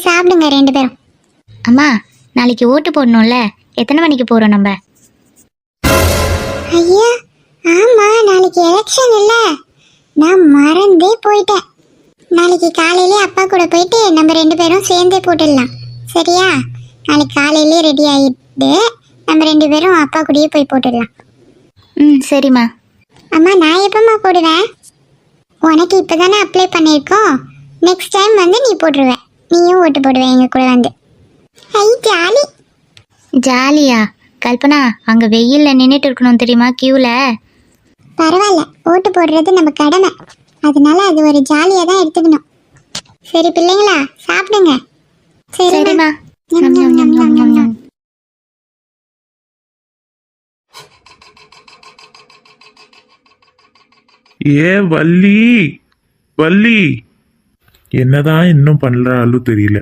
சாப்பிடுங்க 2 பேரும். அம்மா, நாளைக்கு ஓட்டு போடணும்ல, எத்தனை மணிக்கு போகிறோம் நம்ம? ஐயா, ஆமா, நாளைக்கு எலெக்ஷன் இல்ல. நான் மறந்தே போயிட்டேன். நாளைக்கு காலையிலே அப்பா கூட போயிட்டு நம்ம 2 பேரும் சேர்ந்தே போட்டுடலாம். சரியா? நாளைக்கு காலையிலே ரெடி ஆகிட்டு நம்ம 2 பேரும் அப்பா கூடயே போய் போட்டுடலாம். சரிம்மா. அம்மா, நான் எப்பமா போடுவேன்? உனக்கு இப்போதானே அப்ளை பண்ணியிருக்கோம். நெக்ஸ்ட் டைம் வந்து நீ போட்டுருவேன். நீயும் ஓட்டு போடுவேன் எங்கள் கூட வந்து. ஐ ஜாலி. ஜாலியா? கல்பனா, அங்கே வெயிலில் நின்றுட்டு இருக்கணும் தெரியுமா, கியூவில்? பரவாயில்ல, ஓட்டு போடுறது நம்ம கடமை. அதனால அது ஒரு ஜாலியாக தான் எடுத்துக்கணும். சரி பிள்ளைங்களா, சாப்பிடுங்க. சரிம்மா. வள்ளி, வள்ளி என்னதான் இன்னும் பண்றாலும் தெரியல.